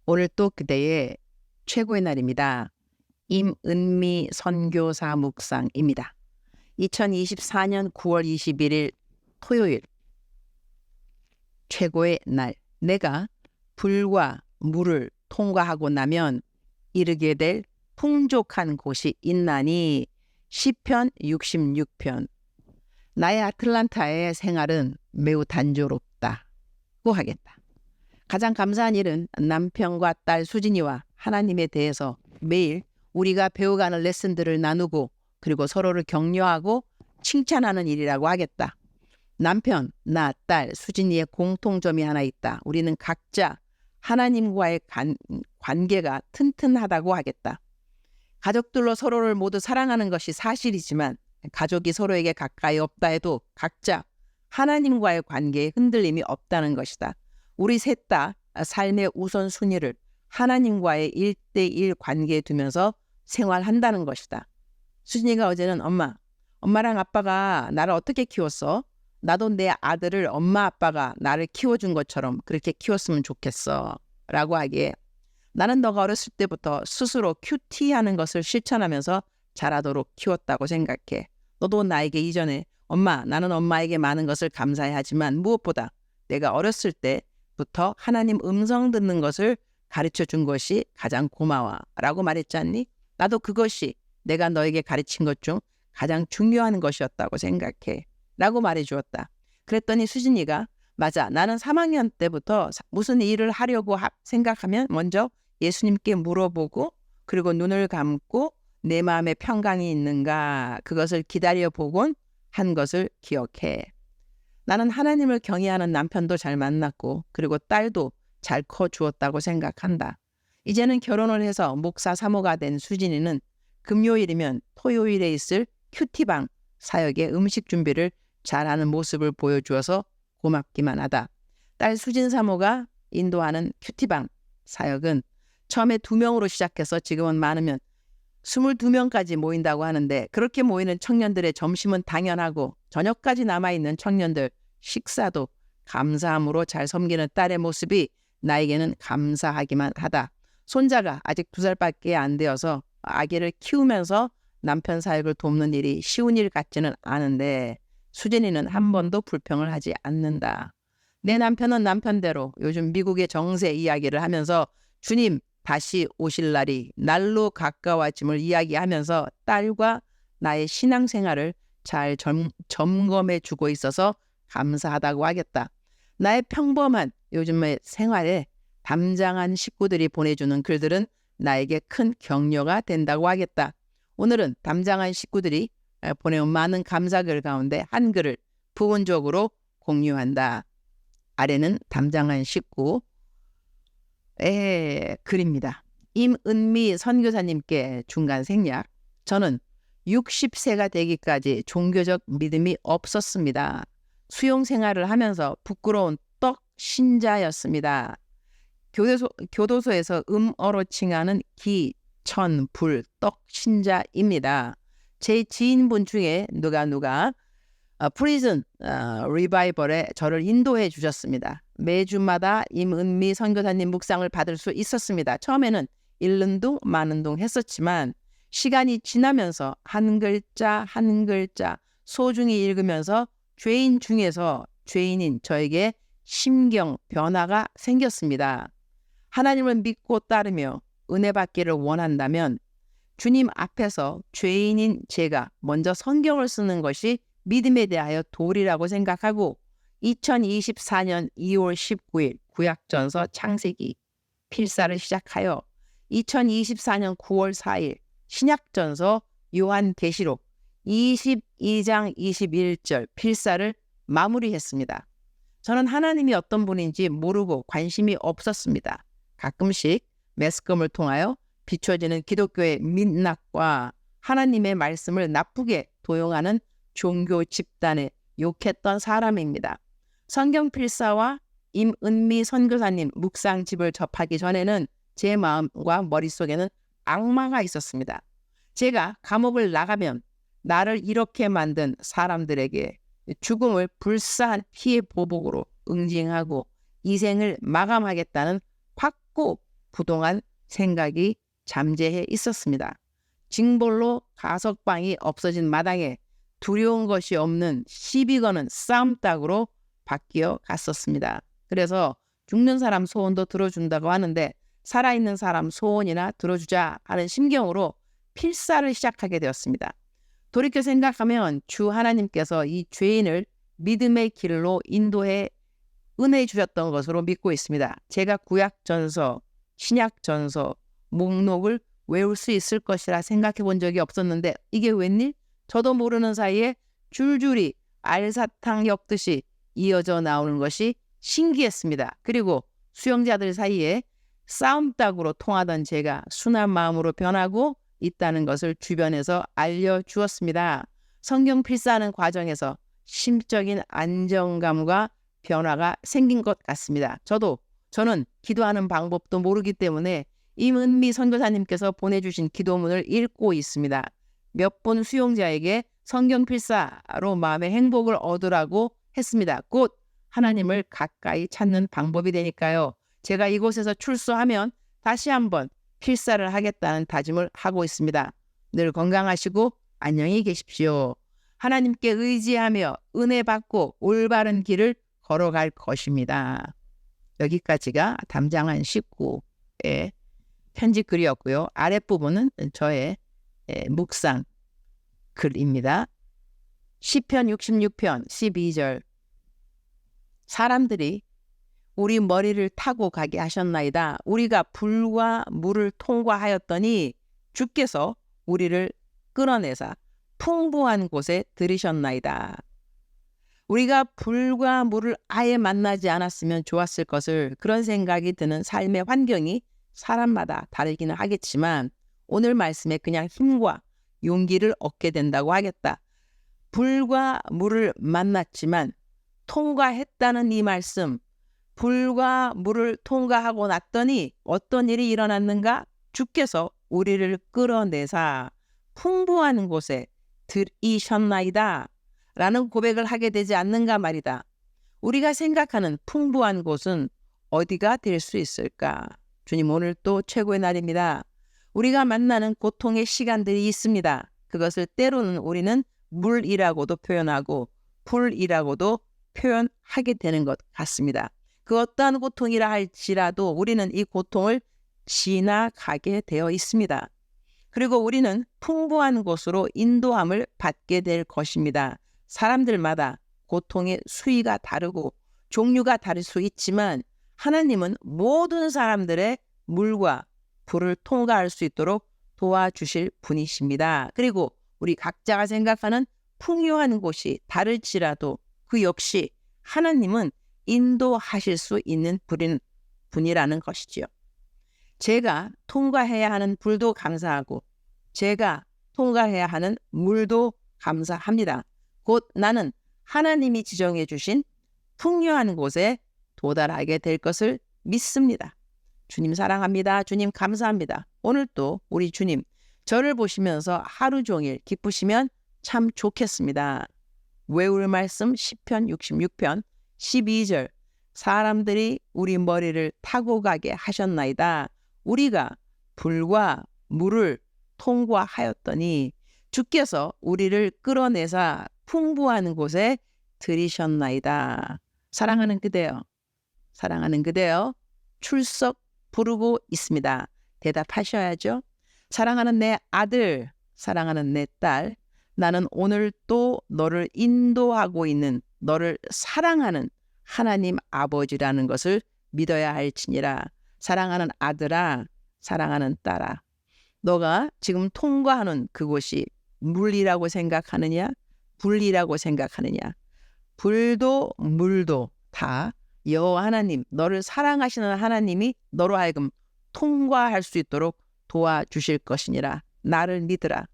오늘 또 그대의 최고의 날입니다. 임은미 선교사 묵상입니다. 2024년 9월 21일 토요일 최고의 날. 내가 불과 물을 통과하고 나면 이르게 될 풍족한 곳이 있나니. 시편 66편. 나의 아틀란타의 생활은 매우 단조롭다고 하겠다. 가장 감사한 일은 남편과 딸 수진이와 하나님에 대해서 매일 우리가 배워가는 레슨들을 나누고 그리고 서로를 격려하고 칭찬하는 일이라고 하겠다. 남편, 나, 딸, 수진이의 공통점이 하나 있다. 우리는 각자 하나님과의 관계가 튼튼하다고 하겠다. 가족들로 서로를 모두 사랑하는 것이 사실이지만 가족이 서로에게 가까이 없다 해도 각자 하나님과의 관계에 흔들림이 없다는 것이다. 우리 셋 다 삶의 우선순위를 하나님과의 1대1 관계에 두면서 생활한다는 것이다. 수진이가 어제는 엄마랑 아빠가 나를 어떻게 키웠어? 나도 내 아들을 엄마 아빠가 나를 키워준 것처럼 그렇게 키웠으면 좋겠어 라고 하기에, 나는 너가 어렸을 때부터 스스로 큐티하는 것을 실천하면서 자라도록 키웠다고 생각해. 너도 나에게 이전에 나는 엄마에게 많은 것을 감사해 하지만 무엇보다 내가 어렸을 때부터 하나님 음성 듣는 것을 가르쳐 준 것이 가장 고마워 라고 말했지 않니? 나도 그것이 내가 너에게 가르친 것 중 가장 중요한 것이었다고 생각해 라고 말해 주었다. 그랬더니 수진이가 맞아, 나는 3학년 때부터 무슨 일을 하려고 생각하면 먼저 예수님께 물어보고 그리고 눈을 감고 내 마음에 평강이 있는가 그것을 기다려보곤 한 것을 기억해. 나는 하나님을 경외하는 남편도 잘 만났고 그리고 딸도 잘 커주었다고 생각한다. 이제는 결혼을 해서 목사 사모가 된 수진이는 금요일이면 토요일에 있을 큐티방 사역의 음식 준비를 잘하는 모습을 보여주어서 고맙기만 하다. 딸 수진 사모가 인도하는 큐티방 사역은 처음에 2명으로 시작해서 지금은 많으면 22명까지 모인다고 하는데, 그렇게 모이는 청년들의 점심은 당연하고 저녁까지 남아있는 청년들 식사도 감사함으로 잘 섬기는 딸의 모습이 나에게는 감사하기만 하다. 손자가 아직 2살밖에 안 되어서 아기를 키우면서 남편 사역을 돕는 일이 쉬운 일 같지는 않은데 수진이는 한 번도 불평을 하지 않는다. 내 남편은 남편대로 요즘 미국의 정세 이야기를 하면서 주님 다시 오실 날이 날로 가까워짐을 이야기하면서 딸과 나의 신앙생활을 잘 점검해 주고 있어서 감사하다고 하겠다. 나의 평범한 요즘의 생활에 담장한 식구들이 보내주는 글들은 나에게 큰 격려가 된다고 하겠다. 오늘은 담장한 식구들이 보내온 많은 감사글 가운데 한 글을 부분적으로 공유한다. 아래는 담장한 식구의 글입니다. 임은미 선교사님께 중간 생략. 저는 60세가 되기까지 종교적 믿음이 없었습니다. 수용 생활을 하면서 부끄러운 떡 신자였습니다. 교도소에서 음어로 칭하는 기, 천, 불, 떡 신자입니다. 제 지인분 중에 누가 프리즌 리바이벌에 저를 인도해 주셨습니다. 매주마다 임은미 선교사님 묵상을 받을 수 있었습니다. 처음에는 읽는 둥 마는 둥 했었지만 시간이 지나면서 한 글자 한 글자 소중히 읽으면서 죄인 중에서 죄인인 저에게 심경 변화가 생겼습니다. 하나님을 믿고 따르며 은혜 받기를 원한다면 주님 앞에서 죄인인 제가 먼저 성경을 쓰는 것이 믿음에 대하여 도리라고 생각하고 2024년 2월 19일 구약전서 창세기 필사를 시작하여 2024년 9월 4일 신약전서 요한계시록 22장 21절 필사를 마무리했습니다. 저는 하나님이 어떤 분인지 모르고 관심이 없었습니다. 가끔씩 매스컴을 통하여 비춰지는 기독교의 민낯과 하나님의 말씀을 나쁘게 도용하는 종교 집단에 욕했던 사람입니다. 성경 필사와 임은미 선교사님 묵상집을 접하기 전에는 제 마음과 머릿속에는 악마가 있었습니다. 제가 감옥을 나가면 나를 이렇게 만든 사람들에게 죽음을 불사한 피해 보복으로 응징하고 이생을 마감하겠다는 확고 부동한 생각이 잠재해 있었습니다. 징벌로 가석방이 없어진 마당에 두려운 것이 없는 시비 거는 싸움닭으로 바뀌어 갔었습니다. 그래서 죽는 사람 소원도 들어준다고 하는데 살아있는 사람 소원이나 들어주자 하는 심경으로 필사를 시작하게 되었습니다. 돌이켜 생각하면 주 하나님께서 이 죄인을 믿음의 길로 인도해 은혜 주셨던 것으로 믿고 있습니다. 제가 구약전서, 신약전서 목록을 외울 수 있을 것이라 생각해 본 적이 없었는데 이게 웬일? 저도 모르는 사이에 줄줄이 알사탕 엮듯이 이어져 나오는 것이 신기했습니다. 그리고 수영자들 사이에 싸움닭으로 통하던 제가 순한 마음으로 변하고 있다는 것을 주변에서 알려주었습니다. 성경 필사하는 과정에서 심적인 안정감과 변화가 생긴 것 같습니다. 저는 기도하는 방법도 모르기 때문에 임은미 선교사님께서 보내주신 기도문을 읽고 있습니다. 몇 분 수용자에게 성경 필사로 마음의 행복을 얻으라고 했습니다. 곧 하나님을 가까이 찾는 방법이 되니까요. 제가 이곳에서 출소하면 다시 한번 필사를 하겠다는 다짐을 하고 있습니다. 늘 건강하시고 안녕히 계십시오. 하나님께 의지하며 은혜 받고 올바른 길을 걸어갈 것입니다. 여기까지가 담장한 19의 편지 글이었고요. 아랫부분은 저의 묵상 글입니다. 시편 66편 12절 사람들이 우리 머리를 타고 가게 하셨나이다. 우리가 불과 물을 통과하였더니 주께서 우리를 끌어내사 풍부한 곳에 들이셨나이다. 우리가 불과 물을 아예 만나지 않았으면 좋았을 것을 그런 생각이 드는 삶의 환경이 사람마다 다르기는 하겠지만 오늘 말씀에 그냥 힘과 용기를 얻게 된다고 하겠다. 불과 물을 만났지만 통과했다는 이 말씀, 불과 물을 통과하고 났더니 어떤 일이 일어났는가? 주께서 우리를 끌어내사 풍부한 곳에 들이셨나이다 라는 고백을 하게 되지 않는가 말이다. 우리가 생각하는 풍부한 곳은 어디가 될 수 있을까? 주님, 오늘 또 최고의 날입니다. 우리가 만나는 고통의 시간들이 있습니다. 그것을 때로는 우리는 물이라고도 표현하고 불이라고도 표현하게 되는 것 같습니다. 그 어떠한 고통이라 할지라도 우리는 이 고통을 지나가게 되어 있습니다. 그리고 우리는 풍부한 곳으로 인도함을 받게 될 것입니다. 사람들마다 고통의 수위가 다르고 종류가 다를 수 있지만 하나님은 모든 사람들의 물과 불을 통과할 수 있도록 도와주실 분이십니다. 그리고 우리 각자가 생각하는 풍요한 곳이 다를지라도 그 역시 하나님은 인도하실 수 있는 분이라는 것이지요. 제가 통과해야 하는 불도 감사하고 제가 통과해야 하는 물도 감사합니다. 곧 나는 하나님이 지정해 주신 풍요한 곳에 도달하게 될 것을 믿습니다. 주님 사랑합니다. 주님 감사합니다. 오늘 또 우리 주님 저를 보시면서 하루 종일 기쁘시면 참 좋겠습니다. 외울 말씀 시편 66편 12절 사람들이 우리 머리를 타고 가게 하셨나이다. 우리가 불과 물을 통과하였더니 주께서 우리를 끌어내사 풍부한 곳에 들이셨나이다. 사랑하는 그대여, 사랑하는 그대여, 출석 부르고 있습니다. 대답하셔야죠. 사랑하는 내 아들, 사랑하는 내 딸, 나는 오늘 또 너를 인도하고 있는 너를 사랑하는 하나님 아버지라는 것을 믿어야 할지니라. 사랑하는 아들아, 사랑하는 딸아, 너가 지금 통과하는 그곳이 물이라고 생각하느냐, 불이라고 생각하느냐. 불도 물도 다 여호와 하나님, 너를 사랑하시는 하나님이 너로 하여금 통과할 수 있도록 도와주실 것이니라. 나를 믿으라.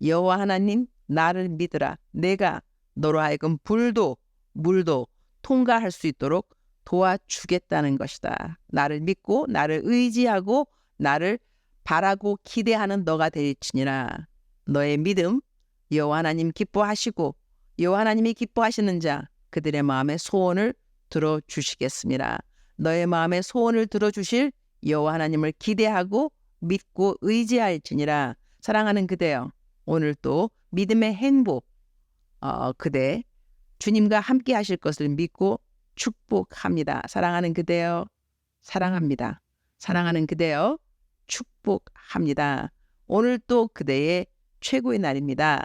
여호와 하나님, 나를 믿으라. 내가 너로 하여금 불도 물도 통과할 수 있도록 도와주겠다는 것이다. 나를 믿고 나를 의지하고 나를 바라고 기대하는 너가 될지니라. 너의 믿음 여호와 하나님 기뻐하시고 여호와 하나님이 기뻐하시는 자 그들의 마음의 소원을 들어주시겠습니다. 너의 마음의 소원을 들어주실 여호와 하나님을 기대하고 믿고 의지할지니라. 사랑하는 그대여, 오늘 또 믿음의 행복, 그대 주님과 함께 하실 것을 믿고 축복합니다. 사랑하는 그대여, 사랑합니다. 사랑하는 그대여, 축복합니다. 오늘 또 그대의 최고의 날입니다.